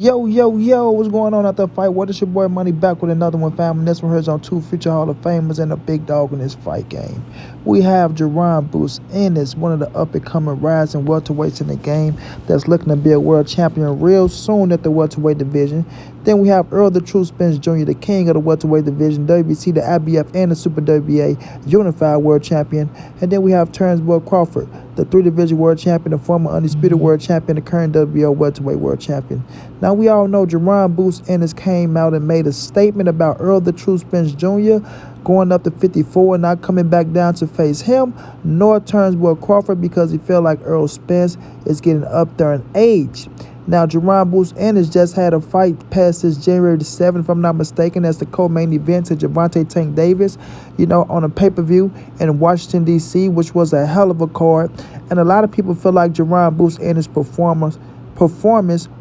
Yo, what's going on out there fight? What is your boy Money back with another one, family? This one here's on two future Hall of Famers and a big dog in this fight game. We have Jaron Ennis, one of the up-and-coming rising welterweights in the game that's looking to be a world champion real soon at the welterweight division. Then we have Errol the True Spence Jr., the king of the welterweight division, WBC, the IBF, and the Super WBA unified world champion. And then we have Terrence Crawford, the three-division world champion, the former undisputed world champion, the current WBO welterweight world champion. Now, we all know Jaron Ennis came out and made a statement about Errol the True Spence Jr. going up to 54 and not coming back down to face him, nor Terrence Crawford, because he felt like Errol Spence is getting up there in age. Now, Jaron Ennis just had a fight past this January the 7th, if I'm not mistaken, as the co-main event to Gervonta Tank Davis, on a pay-per-view in Washington, D.C., which was a hell of a card. And a lot of people feel like Jaron Ennis' performance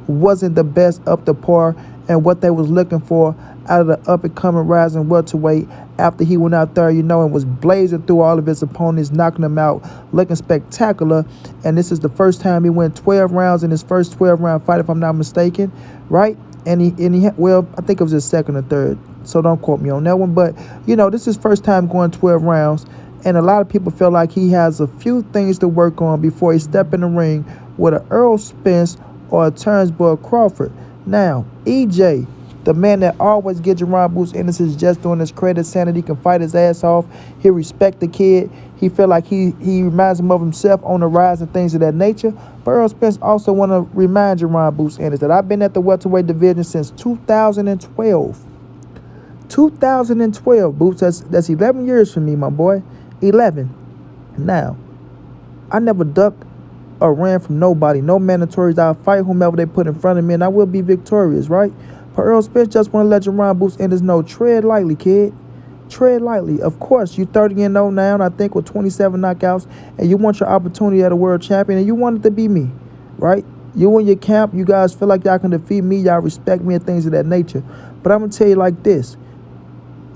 wasn't the best up to par and what they was looking for out of the up-and-coming rising welterweight after he went out there, and was blazing through all of his opponents, knocking them out, looking spectacular. And this is the first time he went 12 rounds in his first 12-round fight, if I'm not mistaken, right? And he I think it was his second or third, so don't quote me on that one. But, this is his first time going 12 rounds, and a lot of people feel like he has a few things to work on before he step in the ring with an Errol Spence or a Terrence Crawford. Now, EJ, the man that always gets Jaron Ennis, is just doing his credit, saying that he can fight his ass off. He respect the kid. He feel like he reminds him of himself on the rise and things of that nature. But Errol Spence also want to remind Jaron Ennis that I've been at the welterweight division since 2012. 2012, Boots. That's 11 years for me, my boy. 11. Now, I never ducked or ran from nobody. No mandatories. I'll fight whomever they put in front of me, and I will be victorious, right? But Errol Spence just want to let Jaron Ennis know, tread lightly, kid. Tread lightly. Of course, you 30-0 now, I think, with 27 knockouts, and you want your opportunity at a world champion, and you want it to be me, right? You and your camp, you guys feel like y'all can defeat me, y'all respect me and things of that nature. But I'm going to tell you like this.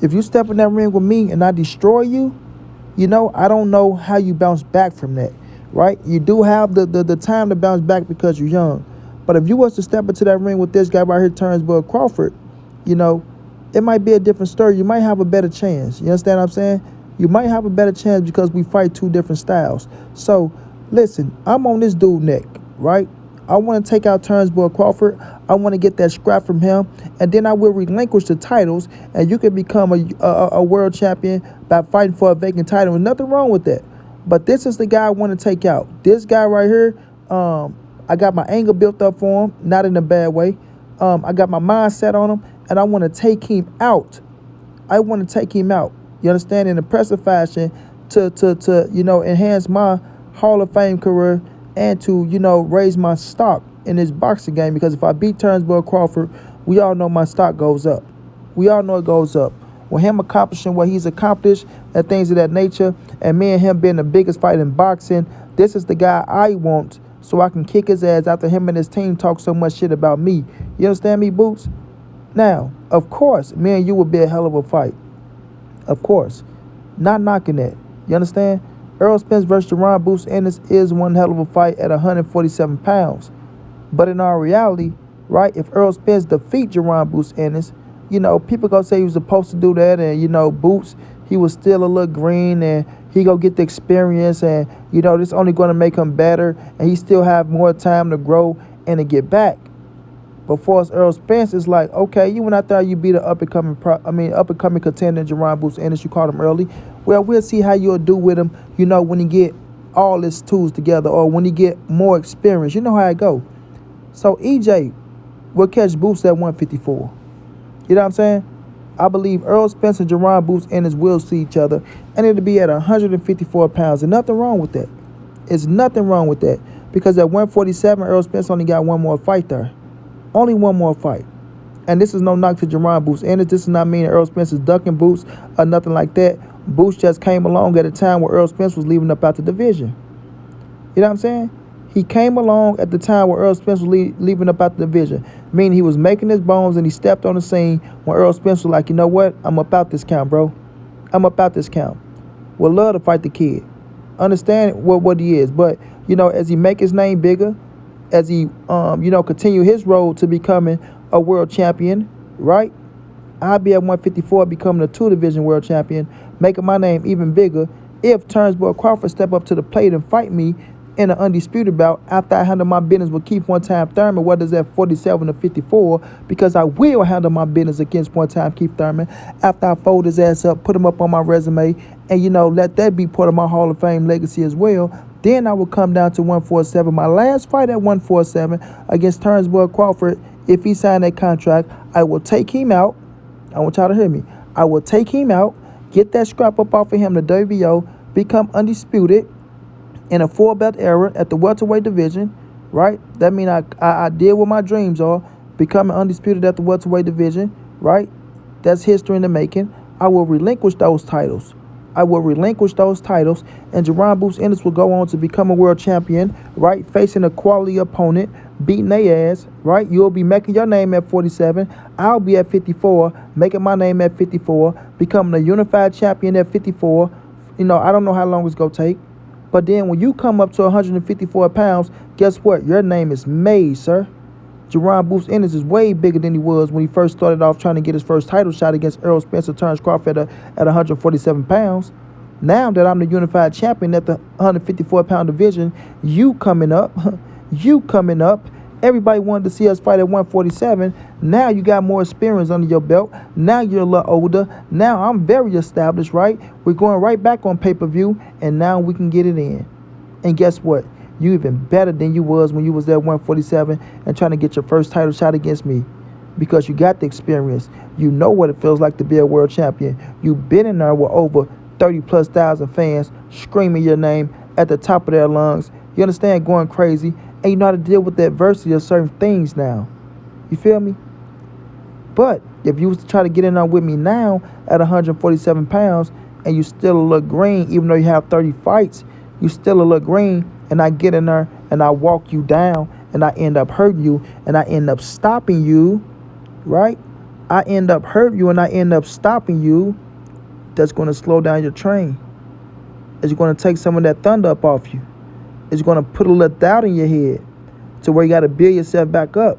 If you step in that ring with me and I destroy you, I don't know how you bounce back from that, right? You do have the time to bounce back because you're young. But if you was to step into that ring with this guy right here, Terrence Crawford, it might be a different story. You might have a better chance. You understand what I'm saying? You might have a better chance because we fight two different styles. So, listen, I'm on this dude neck, right? I want to take out Terrence Crawford. I want to get that scrap from him. And then I will relinquish the titles, and you can become a world champion by fighting for a vacant title. There's nothing wrong with that. But this is the guy I want to take out. This guy right here, I got my anger built up for him, not in a bad way. I got my mindset on him, and I want to take him out. I want to take him out. You understand? In impressive fashion to enhance my Hall of Fame career and to, raise my stock in this boxing game. Because if I beat Terrence Crawford, we all know my stock goes up. We all know it goes up. With him accomplishing what he's accomplished and things of that nature, and me and him being the biggest fight in boxing, this is the guy I want, so I can kick his ass after him and his team talk so much shit about me. You understand me, Boots? Now, of course, me and you would be a hell of a fight. Of course. Not knocking that. You understand? Errol Spence versus Jaron Ennis is one hell of a fight at 147 pounds. But in our reality, right, if Errol Spence defeat Jaron Ennis, people gonna say he was supposed to do that, and, Boots, he was still a little green, and he go get the experience, and, this only going to make him better, and he still have more time to grow and to get back. But for us, Errol Spence is like, okay, you went out there, you beat an up-and-coming contender, Jaron Ennis, you called him early. Well, we'll see how you'll do with him, when he get all his tools together or when he get more experience. You know how it go. So EJ will catch Boots at 154. You know what I'm saying? I believe Errol Spence and Jaron Ennis will see each other, and it'll be at 154 pounds. And nothing wrong with that. It's nothing wrong with that. Because at 147, Errol Spence only got one more fight there. Only one more fight. And this is no knock to Jaron Ennis. This does not mean Errol Spence is ducking Boots or nothing like that. Boots just came along at a time where Errol Spence was leaving up out the division. You know what I'm saying? He came along at the time where Errol Spence was leaving up out the division, meaning he was making his bones, and he stepped on the scene when Errol Spence was like, you know what? I'm up out this count, bro. I'm up out this count. Would love to fight the kid. Understand what he is. But, as he make his name bigger, as he, continue his road to becoming a world champion, right? I'll be at 154 becoming a 2 division world champion, making my name even bigger if Turnbull Crawford step up to the plate and fight me in an undisputed bout after I handle my business with Keith one-time Thurman, whether it's at 47 or 54, because I will handle my business against one-time Keith Thurman after I fold his ass up, put him up on my resume, and, let that be part of my Hall of Fame legacy as well. Then I will come down to 147. My last fight at 147 against Turnbull Crawford, if he signed that contract, I will take him out. I want y'all to hear me. I will take him out, get that scrap up off of him, the WBO, become undisputed in a 4-belt era at the welterweight division, right? That means I did what my dreams are, becoming undisputed at the welterweight division, right? That's history in the making. I will relinquish those titles. And Jaron Boots Ennis will go on to become a world champion, right? Facing a quality opponent, beating their ass, right? You'll be making your name at 47. I'll be at 54, making my name at 54, becoming a unified champion at 54. I don't know how long it's going to take. But then when you come up to 154 pounds, guess what? Your name is made, sir. Jaron Boots Ennis is way bigger than he was when he first started off trying to get his first title shot against Errol Spence or Terrence Crawford at 147 pounds. Now that I'm the unified champion at the 154-pound division, you coming up. Everybody wanted to see us fight at 147. Now you got more experience under your belt. Now you're a little older. Now I'm very established, right? We're going right back on pay-per-view, and now we can get it in. And guess what? You even better than you was when you was at 147 and trying to get your first title shot against me, because you got the experience. You know what it feels like to be a world champion. You've been in there with over 30+ thousand fans screaming your name at the top of their lungs. You understand? Going crazy. And you know how to deal with the adversity of certain things now. You feel me? But if you was to try to get in there with me now at 147 pounds and you still look green, even though you have 30 fights, you still look green, and I get in there and I walk you down and I end up hurting you and I end up stopping you, right? I end up hurting you and I end up stopping you. That's going to slow down your train. It's going to take some of that thunder up off you. It's going to put a little doubt in your head to where you got to build yourself back up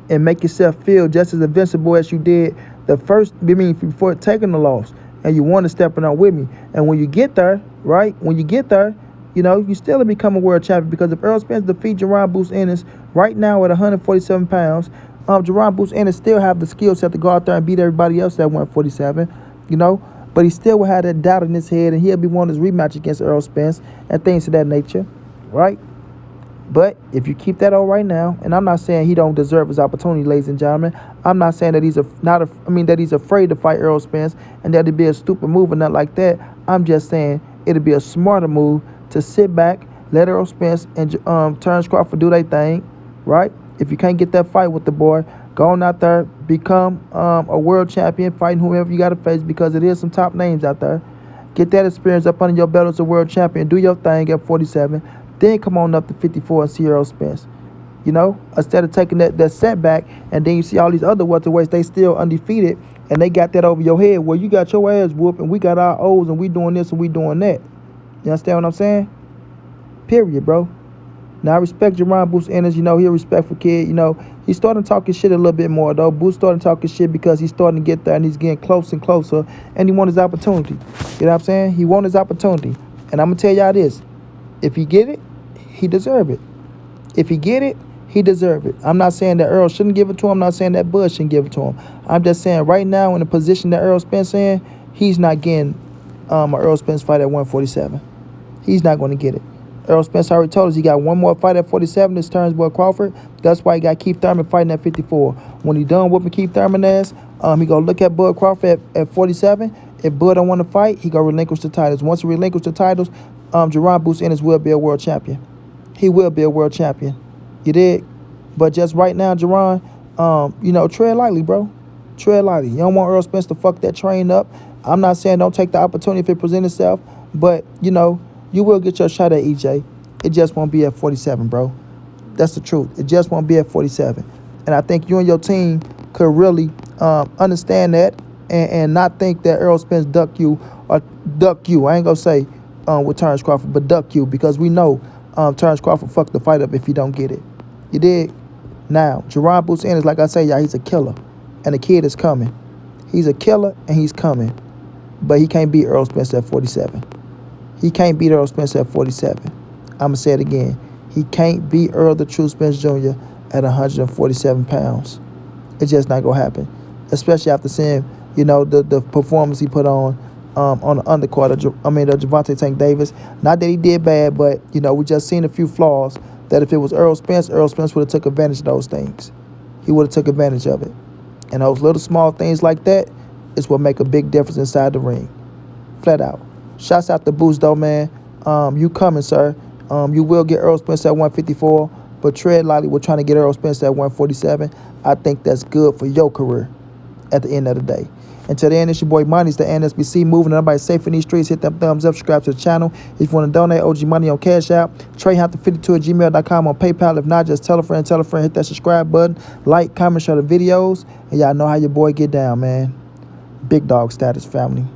and make yourself feel just as invincible as you did before taking the loss. And you want to step in on with me. And when you get there, right? You still become a world champion, because if Errol Spence defeats Jaron Boots Ennis right now at 147 pounds, Jaron Boots Ennis still have the skill set to go out there and beat everybody else at 147, But he still will have that doubt in his head, and he'll be wanting his rematch against Errol Spence and things of that nature, right? But if you keep that all right now, and I'm not saying he don't deserve his opportunity, ladies and gentlemen. I'm not saying that he's afraid to fight Errol Spence and that it'd be a stupid move or nothing like that. I'm just saying it'd be a smarter move to sit back, let Errol Spence and Terrence Crawford do their thing, right? If you can't get that fight with the boy, go on out there, become a world champion, fighting whoever you got to face, because it is some top names out there. Get that experience up under your belt as a world champion. Do your thing at 47. Then come on up to 54 and see Errol Spence. Instead of taking that setback, and then you see all these other welterweights, they still undefeated, and they got that over your head. Well, you got your ass whooped, and we got our O's, and we doing this and we doing that. You understand what I'm saying? Period, bro. Now, I respect Jaron Boots Ennis. He a respectful kid. He's starting talking shit a little bit more, though. Boots starting talking shit because he's starting to get there, and he's getting closer and closer, and he wants his opportunity. You know what I'm saying? He wants his opportunity. And I'm going to tell y'all this. If he get it, he deserve it. If he get it, he deserve it. I'm not saying that Errol shouldn't give it to him. I'm not saying that Bud shouldn't give it to him. I'm just saying right now, in the position that Errol Spence in, he's not getting an Errol Spence fight at 147. He's not going to get it. Errol Spence already told us he got one more fight at 47. This Turnbull Crawford. That's why he got Keith Thurman fighting at 54. When he done whooping Keith Thurman ass, he gonna look at Bud Crawford at 47. If Bud don't want to fight, he gonna relinquish the titles. Once he relinquish the titles, Jaron Boots Ennis will be a world champion. He will be a world champion. You dig? But just right now, Jaron, tread lightly, bro. Tread lightly. You don't want Errol Spence to fuck that train up. I'm not saying don't take the opportunity if it presents itself, but, you will get your shot at EJ. It just won't be at 47, bro. That's the truth. It just won't be at 47. And I think you and your team could really understand that and not think that Errol Spence duck you. I ain't going to say with Terrence Crawford, but duck you, because we know Terrence Crawford fucked the fight up if he don't get it. You dig? Now, Jaron Boots Ennis, like I say, y'all, he's a killer. And the kid is coming. He's a killer, and he's coming. But he can't beat Errol Spence at 47. He can't beat Errol Spence at 47. I'm going to say it again. He can't beat Errol the True Spence Jr. at 147 pounds. It's just not going to happen. Especially after seeing, the performance he put on the undercard of Gervonta Tank Davis. Not that he did bad, but, we just seen a few flaws that if it was Errol Spence would have took advantage of those things. He would have took advantage of it. And those little small things like that is what make a big difference inside the ring. Flat out. Shouts out to Boots, though, man. You coming, sir. You will get Errol Spence at 154, but tread lightly. We're trying to get Errol Spence at 147. I think that's good for your career at the end of the day. Until then, it's your boy Money. It's the NSBC moving. Everybody safe in these streets. Hit them thumbs up. Subscribe to the channel. If you want to donate, OG Money on Cash App. TreyHunters52@gmail.com on PayPal. If not, just tell a friend. Hit that subscribe button. Like, comment, share the videos. And y'all know how your boy get down, man. Big dog status, family.